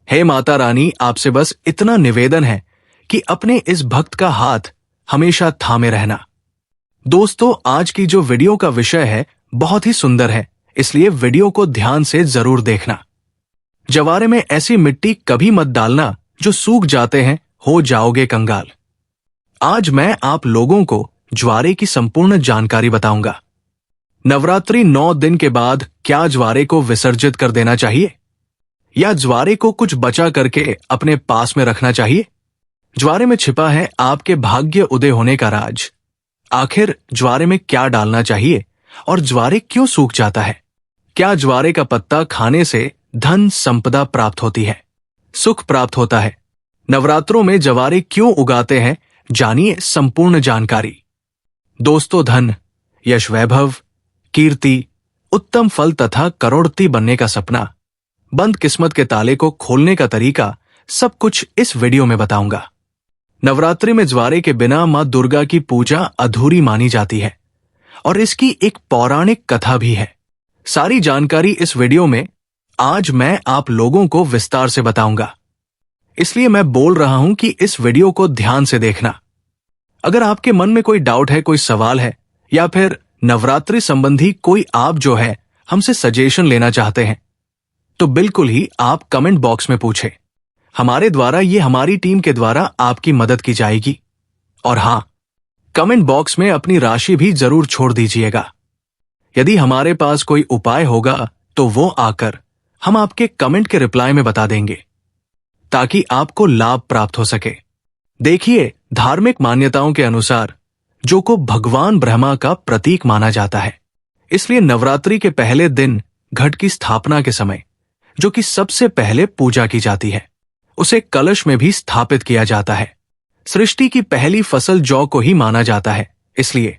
हे माता रानी, आपसे बस इतना निवेदन है कि अपने इस भक्त का हाथ हमेशा थामे रहना। दोस्तों, आज की जो वीडियो का विषय है बहुत ही सुंदर है, इसलिए वीडियो को ध्यान से जरूर देखना। जवारे में ऐसी मिट्टी कभी मत डालना जो सूख जाते हैं, हो जाओगे कंगाल। आज मैं आप लोगों को ज्वारे की संपूर्ण जानकारी बताऊंगा। नवरात्रि 9 दिन के बाद क्या ज्वारे को विसर्जित कर देना चाहिए या ज्वारे को कुछ बचा करके अपने पास में रखना चाहिए? ज्वारे में छिपा है आपके भाग्य उदय होने का राज। आखिर ज्वारे में क्या डालना चाहिए और ज्वारे क्यों सूख जाता है? क्या ज्वारे का पत्ता खाने से धन संपदा प्राप्त होती है, सुख प्राप्त होता है? नवरात्रों में ज्वारे क्यों उगाते हैं, जानिए संपूर्ण जानकारी। दोस्तों, धन, यश, वैभव, कीर्ति, उत्तम फल तथा करोड़पति बनने का सपना, बंद किस्मत के ताले को खोलने का तरीका, सब कुछ इस वीडियो में बताऊंगा। नवरात्रि में ज्वारे के बिना मां दुर्गा की पूजा अधूरी मानी जाती है और इसकी एक पौराणिक कथा भी है। सारी जानकारी इस वीडियो में आज मैं आप लोगों को विस्तार से बताऊंगा, इसलिए मैं बोल रहा हूं कि इस वीडियो को ध्यान से देखना। अगर आपके मन में कोई डाउट है, कोई सवाल है या फिर नवरात्रि संबंधी कोई आप जो है हमसे सजेशन लेना चाहते हैं, तो बिल्कुल ही आप कमेंट बॉक्स में पूछें। हमारे द्वारा, ये हमारी टीम के द्वारा आपकी मदद की जाएगी। और हां, कमेंट बॉक्स में अपनी राशि भी जरूर छोड़ दीजिएगा। यदि हमारे पास कोई उपाय होगा तो वो आकर हम आपके कमेंट के रिप्लाई में बता देंगे, ताकि आपको लाभ प्राप्त हो सके। देखिए, धार्मिक मान्यताओं के अनुसार जो को भगवान ब्रह्मा का प्रतीक माना जाता है, इसलिए नवरात्रि के पहले दिन घट की स्थापना के समय जो कि सबसे पहले पूजा की जाती है, उसे कलश में भी स्थापित किया जाता है। सृष्टि की पहली फसल जौ को ही माना जाता है, इसलिए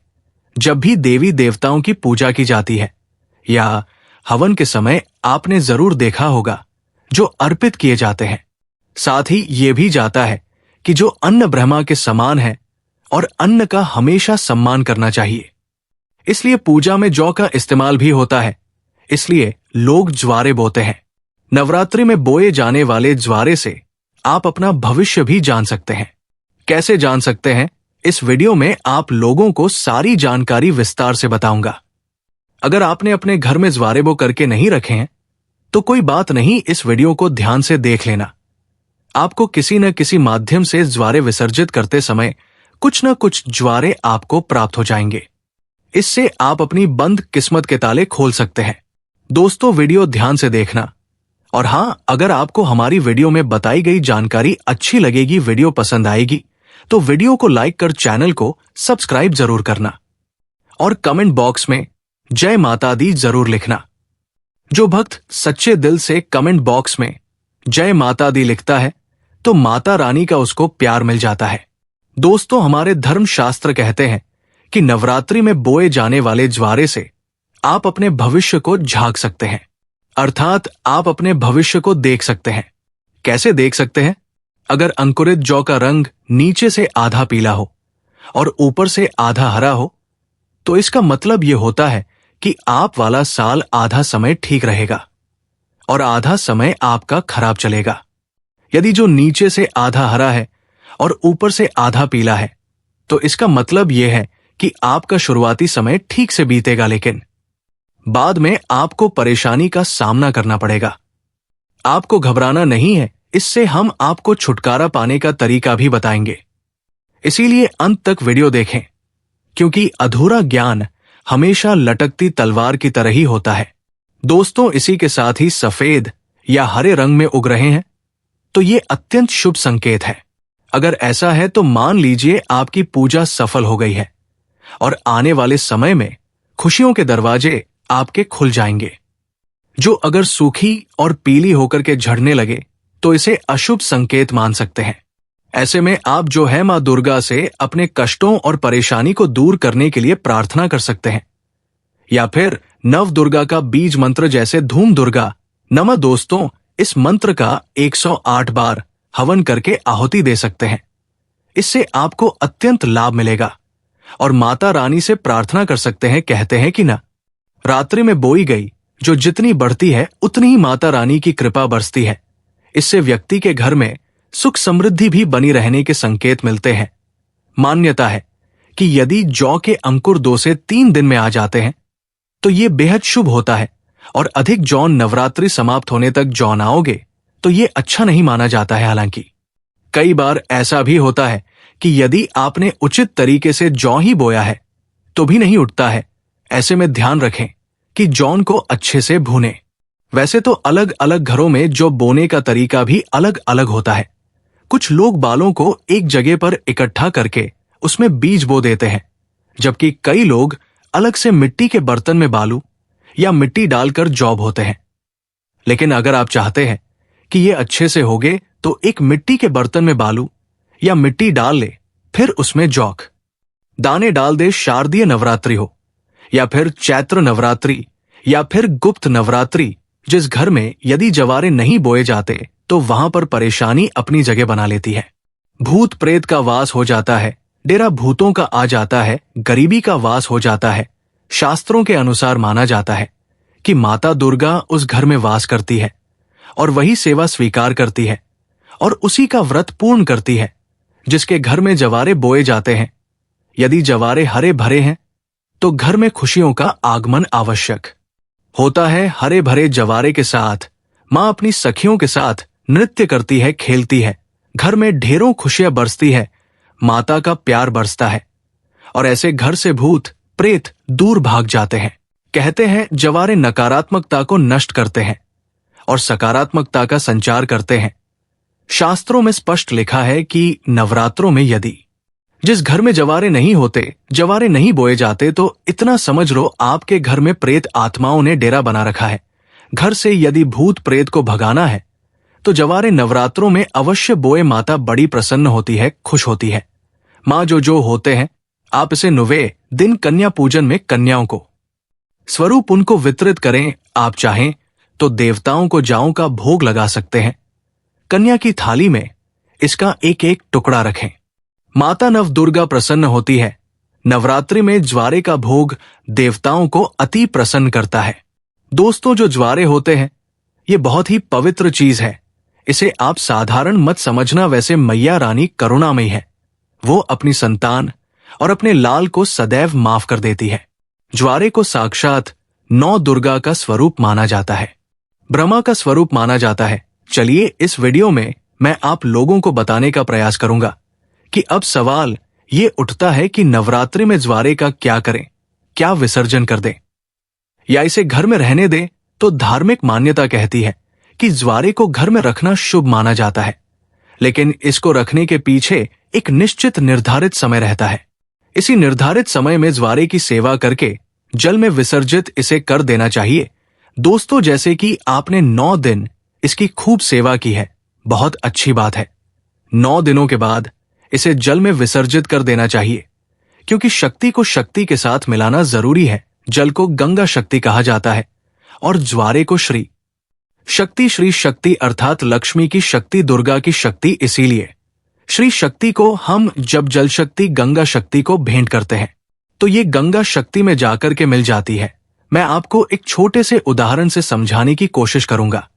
जब भी देवी देवताओं की पूजा की जाती है या हवन के समय आपने जरूर देखा होगा जो अर्पित किए जाते हैं। साथ ही ये भी जाता है कि जो अन्न ब्रह्मा के समान है और अन्न का हमेशा सम्मान करना चाहिए, इसलिए पूजा में जौ का इस्तेमाल भी होता है। इसलिए लोग ज्वारे बोते हैं। नवरात्रि में बोए जाने वाले ज्वारे से आप अपना भविष्य भी जान सकते हैं। कैसे जान सकते हैं, इस वीडियो में आप लोगों को सारी जानकारी विस्तार से बताऊंगा। अगर आपने अपने घर में ज्वारे बो करके नहीं रखे हैं तो कोई बात नहीं, इस वीडियो को ध्यान से देख लेना। आपको किसी न किसी माध्यम से ज्वारे विसर्जित करते समय कुछ न कुछ ज्वारे आपको प्राप्त हो जाएंगे। इससे आप अपनी बंद किस्मत के ताले खोल सकते हैं। दोस्तों, वीडियो ध्यान से देखना। और हां, अगर आपको हमारी वीडियो में बताई गई जानकारी अच्छी लगेगी, वीडियो पसंद आएगी, तो वीडियो को लाइक कर चैनल को सब्सक्राइब जरूर करना और कमेंट बॉक्स में जय माता दी जरूर लिखना। जो भक्त सच्चे दिल से कमेंट बॉक्स में जय माता दी लिखता है तो माता रानी का उसको प्यार मिल जाता है। दोस्तों, हमारे धर्म शास्त्र कहते हैं कि नवरात्रि में बोए जाने वाले ज्वारे से आप अपने भविष्य को झांक सकते हैं, अर्थात आप अपने भविष्य को देख सकते हैं। कैसे देख सकते हैं? अगर अंकुरित जौ का रंग नीचे से आधा पीला हो और ऊपर से आधा हरा हो, तो इसका मतलब यह होता है कि आप वाला साल आधा समय ठीक रहेगा और आधा समय आपका खराब चलेगा। यदि जो नीचे से आधा हरा है और ऊपर से आधा पीला है, तो इसका मतलब यह है कि आपका शुरुआती समय ठीक से बीतेगा, लेकिन बाद में आपको परेशानी का सामना करना पड़ेगा। आपको घबराना नहीं है, इससे हम आपको छुटकारा पाने का तरीका भी बताएंगे। इसीलिए अंत तक वीडियो देखें, क्योंकि अधूरा ज्ञान हमेशा लटकती तलवार की तरह ही होता है। दोस्तों, इसी के साथ ही सफेद या हरे रंग में उग रहे हैं तो ये अत्यंत शुभ संकेत है। अगर ऐसा है तो मान लीजिए आपकी पूजा सफल हो गई है और आने वाले समय में खुशियों के दरवाजे आपके खुल जाएंगे। जो अगर सूखी और पीली होकर के झड़ने लगे तो इसे अशुभ संकेत मान सकते हैं। ऐसे में आप जो है मां दुर्गा से अपने कष्टों और परेशानी को दूर करने के लिए प्रार्थना कर सकते हैं, या फिर नव दुर्गा का बीज मंत्र जैसे धूम दुर्गा नमः। दोस्तों, इस मंत्र का 108 बार हवन करके आहुति दे सकते हैं। इससे आपको अत्यंत लाभ मिलेगा और माता रानी से प्रार्थना कर सकते हैं। कहते हैं कि ना, रात्रि में बोई गई जो जितनी बढ़ती है उतनी ही माता रानी की कृपा बरसती है। इससे व्यक्ति के घर में सुख समृद्धि भी बनी रहने के संकेत मिलते हैं। मान्यता है कि यदि जौ के अंकुर 2 से 3 दिन में आ जाते हैं तो ये बेहद शुभ होता है, और अधिक जौ नवरात्रि समाप्त होने तक जौ न आओगे तो ये अच्छा नहीं माना जाता है। हालांकि कई बार ऐसा भी होता है कि यदि आपने उचित तरीके से जौ ही बोया है तो भी नहीं उठता है। ऐसे में ध्यान रखें कि जौन को अच्छे से भूनें। वैसे तो अलग अलग घरों में जौ बोने का तरीका भी अलग अलग होता है। कुछ लोग बालों को एक जगह पर इकट्ठा करके उसमें बीज बो देते हैं, जबकि कई लोग अलग से मिट्टी के बर्तन में बालू या मिट्टी डालकर जौ बोते हैं। लेकिन अगर आप चाहते हैं कि ये अच्छे से होगे तो एक मिट्टी के बर्तन में बालू या मिट्टी डाल ले, फिर उसमें जौक दाने डाल दे। शारदीय नवरात्रि हो या फिर चैत्र नवरात्रि या फिर गुप्त नवरात्रि, जिस घर में यदि जवारे नहीं बोए जाते तो वहां पर परेशानी अपनी जगह बना लेती है। भूत प्रेत का वास हो जाता है, डेरा भूतों का आ जाता है, गरीबी का वास हो जाता है। शास्त्रों के अनुसार माना जाता है कि माता दुर्गा उस घर में वास करती है और वही सेवा स्वीकार करती है और उसी का व्रत पूर्ण करती है जिसके घर में जवारे बोए जाते हैं। यदि जवारे हरे भरे हैं तो घर में खुशियों का आगमन आवश्यक होता है। हरे भरे जवारे के साथ मां अपनी सखियों के साथ नृत्य करती है, खेलती है, घर में ढेरों खुशियां बरसती है, माता का प्यार बरसता है और ऐसे घर से भूत प्रेत दूर भाग जाते हैं। कहते हैं जवारे नकारात्मकता को नष्ट करते हैं और सकारात्मकता का संचार करते हैं। शास्त्रों में स्पष्ट लिखा है कि नवरात्रों में यदि जिस घर में जवारे नहीं होते, जवारे नहीं बोए जाते, तो इतना समझ लो आपके घर में प्रेत आत्माओं ने डेरा बना रखा है। घर से यदि भूत प्रेत को भगाना है तो जवारे नवरात्रों में अवश्य बोए। माता बड़ी प्रसन्न होती है, खुश होती है। मां जो होते हैं, आप इसे 9वें दिन कन्या पूजन में कन्याओं को स्वरूप उनको वितरित करें। आप चाहें तो देवताओं को जौ का भोग लगा सकते हैं। कन्या की थाली में इसका एक एक टुकड़ा रखें। माता नव दुर्गा प्रसन्न होती है। नवरात्रि में ज्वारे का भोग देवताओं को अति प्रसन्न करता है। दोस्तों, जो ज्वारे होते हैं ये बहुत ही पवित्र चीज है। इसे आप साधारण मत समझना। वैसे मैया रानी करुणामयी है, वो अपनी संतान और अपने लाल को सदैव माफ कर देती है। ज्वारे को साक्षात 9 दुर्गा का स्वरूप माना जाता है, ब्रह्मा का स्वरूप माना जाता है। चलिए इस वीडियो में मैं आप लोगों को बताने का प्रयास करूंगा कि अब सवाल ये उठता है कि नवरात्रि में ज्वारे का क्या करें, क्या विसर्जन कर दें या इसे घर में रहने दें। तो धार्मिक मान्यता कहती है कि ज्वारे को घर में रखना शुभ माना जाता है, लेकिन इसको रखने के पीछे एक निश्चित निर्धारित समय रहता है। इसी निर्धारित समय में ज्वारे की सेवा करके जल में विसर्जित इसे कर देना चाहिए। दोस्तों, जैसे कि आपने 9 दिन इसकी खूब सेवा की है, बहुत अच्छी बात है। 9 दिनों के बाद इसे जल में विसर्जित कर देना चाहिए, क्योंकि शक्ति को शक्ति के साथ मिलाना जरूरी है। जल को गंगा शक्ति कहा जाता है और ज्वारे को श्री शक्ति अर्थात लक्ष्मी की शक्ति, दुर्गा की शक्ति। इसीलिए श्री शक्ति को हम जब जल शक्ति गंगा शक्ति को भेंट करते हैं तो ये गंगा शक्ति में जाकर के मिल जाती है। मैं आपको एक छोटे से उदाहरण से समझाने की कोशिश करूंगा।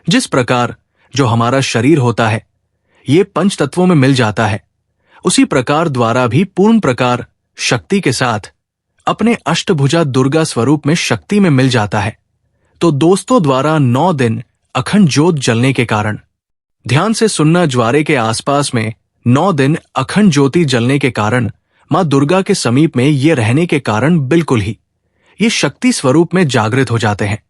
जिस प्रकार जो हमारा शरीर होता है ये 5 तत्वों में मिल जाता है, उसी प्रकार द्वारा भी पूर्ण प्रकार शक्ति के साथ अपने अष्टभुजा दुर्गा स्वरूप में शक्ति में मिल जाता है। तो दोस्तों, द्वारा 9 दिन अखंड ज्योत जलने के कारण, ध्यान से सुनना, ज्वारे के आसपास में 9 दिन अखंड ज्योति जलने के कारण, मां दुर्गा के समीप में ये रहने के कारण बिल्कुल ही ये शक्ति स्वरूप में जागृत हो जाते हैं।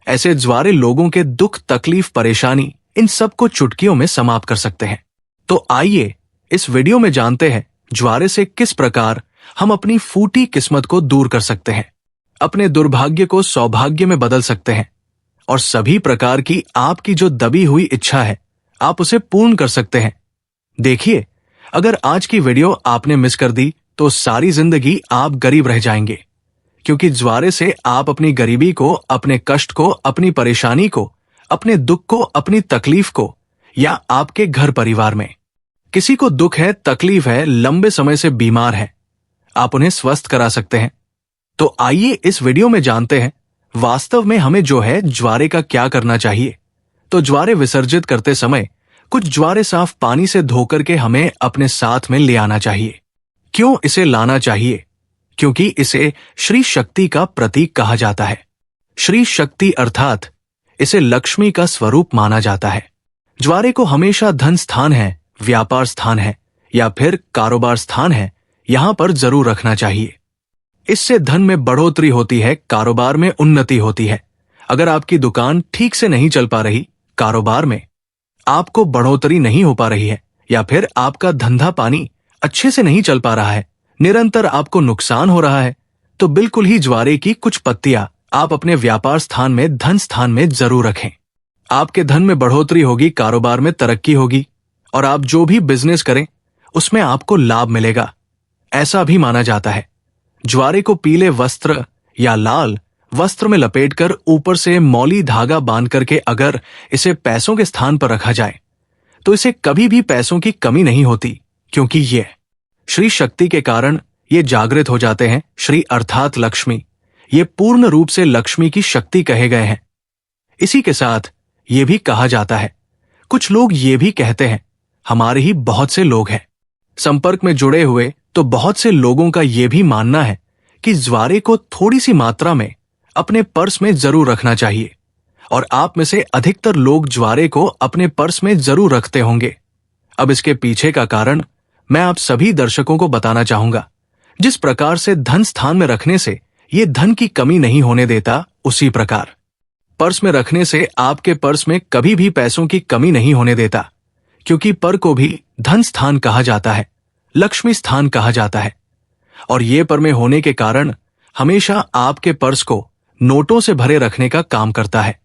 ऐसे ज्वारे लोगों के दुख, तकलीफ, परेशानी, इन सब को चुटकियों में समाप्त कर सकते हैं। तो आइए इस वीडियो में जानते हैं ज्वारे से किस प्रकार हम अपनी फूटी किस्मत को दूर कर सकते हैं, अपने दुर्भाग्य को सौभाग्य में बदल सकते हैं और सभी प्रकार की आपकी जो दबी हुई इच्छा है आप उसे पूर्ण कर सकते हैं। देखिए, अगर आज की वीडियो आपने मिस कर दी तो सारी जिंदगी आप गरीब रह जाएंगे, क्योंकि ज्वारे से आप अपनी गरीबी को, अपने कष्ट को, अपनी परेशानी को, अपने दुख को, अपनी तकलीफ को, या आपके घर परिवार में किसी को दुख है, तकलीफ है, लंबे समय से बीमार है, आप उन्हें स्वस्थ करा सकते हैं। तो आइए इस वीडियो में जानते हैं वास्तव में हमें जो है ज्वारे का क्या करना चाहिए। तो ज्वारे विसर्जित करते समय कुछ ज्वारे साफ पानी से धोकर के हमें अपने साथ में ले आना चाहिए। क्यों इसे लाना चाहिए? क्योंकि इसे श्री शक्ति का प्रतीक कहा जाता है। श्री शक्ति अर्थात इसे लक्ष्मी का स्वरूप माना जाता है। ज्वारे को हमेशा धन स्थान है, व्यापार स्थान है या फिर कारोबार स्थान है, यहां पर जरूर रखना चाहिए। इससे धन में बढ़ोतरी होती है, कारोबार में उन्नति होती है। अगर आपकी दुकान ठीक से नहीं चल पा रही, कारोबार में आपको बढ़ोतरी नहीं हो पा रही है या फिर आपका धंधा पानी अच्छे से नहीं चल पा रहा है, निरंतर आपको नुकसान हो रहा है, तो बिल्कुल ही ज्वारे की कुछ पत्तियां आप अपने व्यापार स्थान में, धन स्थान में जरूर रखें। आपके धन में बढ़ोतरी होगी, कारोबार में तरक्की होगी और आप जो भी बिजनेस करें उसमें आपको लाभ मिलेगा, ऐसा भी माना जाता है। ज्वारे को पीले वस्त्र या लाल वस्त्र में लपेटकर ऊपर से मौली धागा बांध करके अगर इसे पैसों के स्थान पर रखा जाए तो इसे कभी भी पैसों की कमी नहीं होती, क्योंकि ये श्री शक्ति के कारण ये जागृत हो जाते हैं। श्री अर्थात लक्ष्मी, ये पूर्ण रूप से लक्ष्मी की शक्ति कहे गए हैं। इसी के साथ ये भी कहा जाता है, कुछ लोग ये भी कहते हैं, हमारे ही बहुत से लोग हैं संपर्क में जुड़े हुए, तो बहुत से लोगों का ये भी मानना है कि ज्वारे को थोड़ी सी मात्रा में अपने पर्स में जरूर रखना चाहिए और आप में से अधिकतर लोग ज्वारे को अपने पर्स में जरूर रखते होंगे। अब इसके पीछे का कारण मैं आप सभी दर्शकों को बताना चाहूंगा। जिस प्रकार से धन स्थान में रखने से ये धन की कमी नहीं होने देता, उसी प्रकार पर्स में रखने से आपके पर्स में कभी भी पैसों की कमी नहीं होने देता, क्योंकि पर को भी धन स्थान कहा जाता है, लक्ष्मी स्थान कहा जाता है और ये पर में होने के कारण हमेशा आपके पर्स को नोटों से भरे रखने का काम करता है।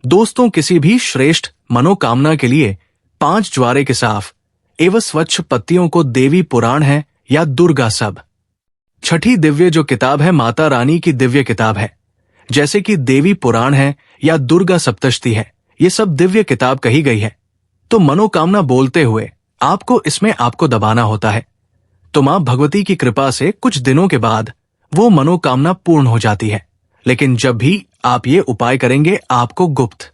दोस्तों, किसी भी श्रेष्ठ मनोकामना के लिए 5 ज्वारे के साफ एवं स्वच्छ पत्तियों को देवी पुराण है या दुर्गा सब छठी दिव्य जो किताब है, माता रानी की दिव्य किताब है, जैसे कि देवी पुराण है या दुर्गा सप्तशती है, ये सब दिव्य किताब कही गई है। तो मनोकामना बोलते हुए आपको इसमें आपको दबाना होता है, तो मां भगवती की कृपा से कुछ दिनों के बाद वो मनोकामना पूर्ण हो जाती है। लेकिन जब भी आप ये उपाय करेंगे, आपको गुप्त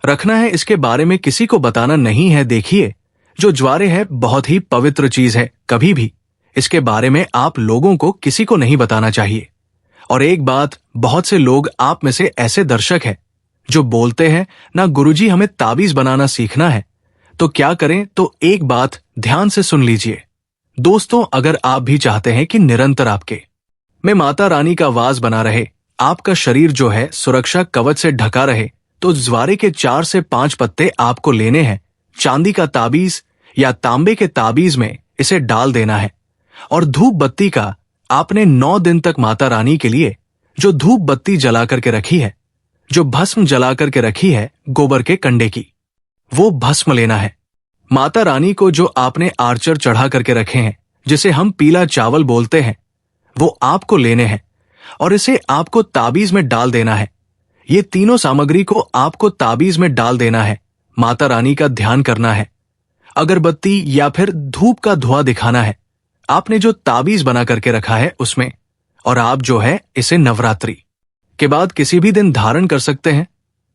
रखना है, इसके बारे में किसी को बताना नहीं है। देखिए, जो ज्वारे है बहुत ही पवित्र चीज है, कभी भी इसके बारे में आप लोगों को किसी को नहीं बताना चाहिए। और एक बात, बहुत से लोग आप में से ऐसे दर्शक हैं जो बोलते हैं ना गुरुजी हमें ताबीज बनाना सीखना है, तो क्या करें? तो एक बात ध्यान से सुन लीजिए दोस्तों, अगर आप भी चाहते हैं कि निरंतर आपके में माता रानी का वास बना रहे, आपका शरीर जो है सुरक्षा कवच से ढका रहे, तो ज्वारे के 4 से 5 पत्ते आपको लेने हैं। चांदी का ताबीज या तांबे के ताबीज में इसे डाल देना है और धूप बत्ती का आपने 9 दिन तक माता रानी के लिए जो धूप बत्ती जला करके रखी है, जो भस्म जला करके रखी है गोबर के कंडे की, वो भस्म लेना है। माता रानी को जो आपने आर्चर चढ़ा करके रखे हैं, जिसे हम पीला चावल बोलते हैं, वो आपको लेने हैं और इसे आपको ताबीज में डाल देना है। ये तीनों सामग्री को आपको ताबीज में डाल देना है। माता रानी का ध्यान करना है, अगरबत्ती या फिर धूप का धुआं दिखाना है आपने जो ताबीज बना करके रखा है उसमें, और आप जो है इसे नवरात्रि के बाद किसी भी दिन धारण कर सकते हैं।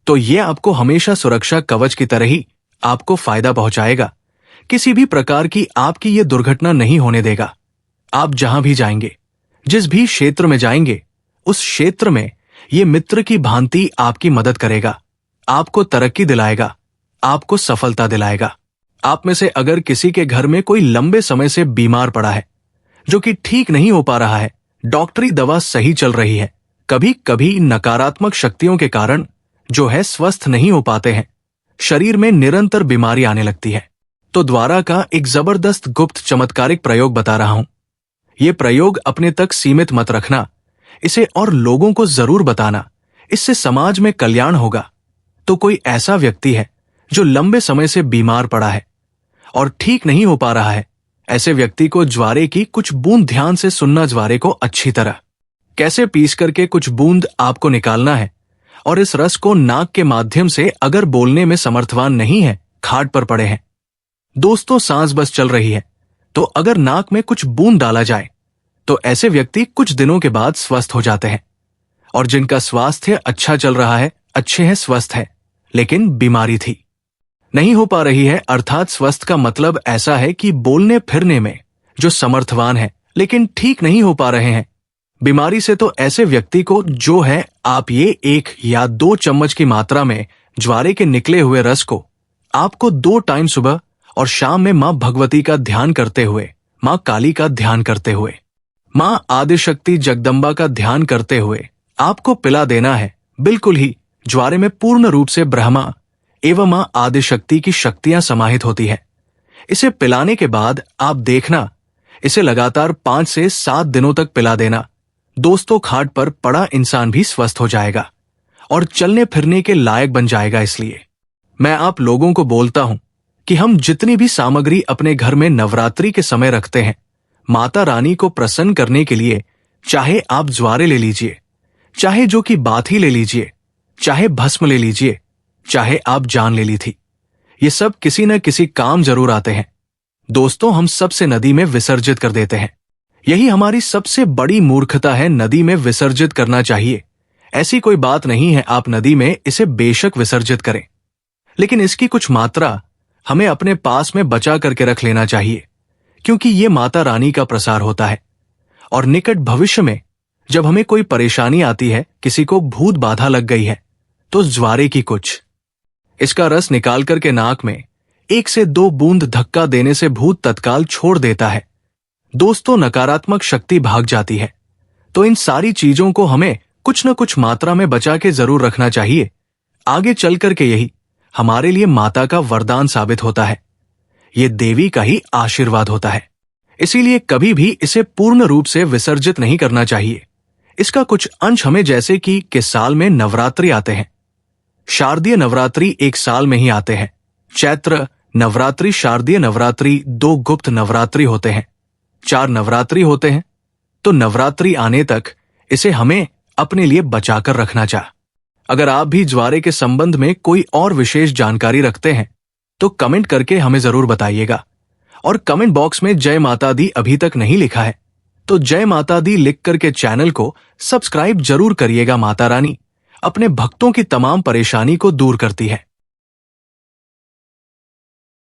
तो ये आपको हमेशा सुरक्षा कवच की तरह ही आपको फायदा पहुंचाएगा। किसी भी प्रकार की आपकी ये दुर्घटना नहीं होने देगा। आप जहां भी जाएंगे, जिस भी क्षेत्र में जाएंगे, उस क्षेत्र में ये मित्र की भांति आपकी मदद करेगा, आपको तरक्की दिलाएगा, आपको सफलता दिलाएगा। आप में से अगर किसी के घर में कोई लंबे समय से बीमार पड़ा है, जो कि ठीक नहीं हो पा रहा है, डॉक्टरी दवा सही चल रही है, कभी कभी नकारात्मक शक्तियों के कारण जो है स्वस्थ नहीं हो पाते हैं, शरीर में निरंतर बीमारी आने लगती है, तो द्वारा का एक जबरदस्त गुप्त चमत्कारिक प्रयोग बता रहा हूं। ये प्रयोग अपने तक सीमित मत रखना, इसे और लोगों को जरूर बताना, इससे समाज में कल्याण होगा। तो कोई ऐसा व्यक्ति है जो लंबे समय से बीमार पड़ा है और ठीक नहीं हो पा रहा है, ऐसे व्यक्ति को ज्वारे की कुछ बूंद, ध्यान से सुनना, ज्वारे को अच्छी तरह कैसे पीस करके कुछ बूंद आपको निकालना है और इस रस को नाक के माध्यम से, अगर बोलने में समर्थवान नहीं है, खाट पर पड़े हैं दोस्तों, सांस बस चल रही है, तो अगर नाक में कुछ बूंद डाला जाए तो ऐसे व्यक्ति कुछ दिनों के बाद स्वस्थ हो जाते हैं। और जिनका स्वास्थ्य अच्छा चल रहा है, अच्छे हैं, स्वस्थ है, लेकिन बीमारी थी। नहीं हो पा रही है अर्थात स्वस्थ का मतलब ऐसा है कि बोलने फिरने में जो समर्थवान है लेकिन ठीक नहीं हो पा रहे हैं। बीमारी से तो ऐसे व्यक्ति को जो है आप ये 1 या 2 चम्मच की मात्रा में ज्वारे के निकले हुए रस को आपको 2 टाइम सुबह और शाम में मां भगवती का ध्यान करते हुए, मां काली का ध्यान करते हुए, मां आदिशक्ति जगदम्बा का ध्यान करते हुए आपको पिला देना है। बिल्कुल ही ज्वारे में पूर्ण रूप से ब्रह्मा एवं मां आदिशक्ति की शक्तियां समाहित होती है। इसे पिलाने के बाद आप देखना, इसे लगातार 5 से 7 दिनों तक पिला देना। दोस्तों, खाट पर पड़ा इंसान भी स्वस्थ हो जाएगा और चलने फिरने के लायक बन जाएगा। इसलिए मैं आप लोगों को बोलता हूं कि हम जितनी भी सामग्री अपने घर में नवरात्रि के समय रखते हैं, माता रानी को प्रसन्न करने के लिए, चाहे आप ज्वारे ले लीजिए, चाहे जो कि बाथी ले लीजिए, चाहे भस्म ले लीजिए, चाहे आप जान ले ली थी, ये सब किसी न किसी काम जरूर आते हैं। दोस्तों, हम सबसे नदी में विसर्जित कर देते हैं। यही हमारी सबसे बड़ी मूर्खता है। नदी में विसर्जित करना चाहिए, ऐसी कोई बात नहीं है। आप नदी में इसे बेशक विसर्जित करें, लेकिन इसकी कुछ मात्रा हमें अपने पास में बचा करके रख लेना चाहिए, क्योंकि ये माता रानी का प्रसार होता है। और निकट भविष्य में जब हमें कोई परेशानी आती है, किसी को भूत बाधा लग गई है, तो ज्वारे की कुछ इसका रस निकाल करके नाक में 1 से 2 बूंद धक्का देने से भूत तत्काल छोड़ देता है। दोस्तों, नकारात्मक शक्ति भाग जाती है। तो इन सारी चीजों को हमें कुछ न कुछ मात्रा में बचा के जरूर रखना चाहिए। आगे चल करके यही हमारे लिए माता का वरदान साबित होता है, ये देवी का ही आशीर्वाद होता है। इसीलिए कभी भी इसे पूर्ण रूप से विसर्जित नहीं करना चाहिए। इसका कुछ अंश हमें, जैसे कि साल में नवरात्रि आते हैं, शारदीय नवरात्रि 1 साल में ही आते हैं। चैत्र नवरात्रि, शारदीय नवरात्रि, 2 गुप्त नवरात्रि होते हैं, 4 नवरात्रि होते हैं। तो नवरात्रि आने तक इसे हमें अपने लिए बचाकर रखना चाहिए। अगर आप भी ज्वारे के संबंध में कोई और विशेष जानकारी रखते हैं तो कमेंट करके हमें जरूर बताइएगा। और कमेंट बॉक्स में जय माता दी अभी तक नहीं लिखा है तो जय माता दी लिख करके चैनल को सब्सक्राइब जरूर करिएगा। माता रानी अपने भक्तों की तमाम परेशानी को दूर करती है।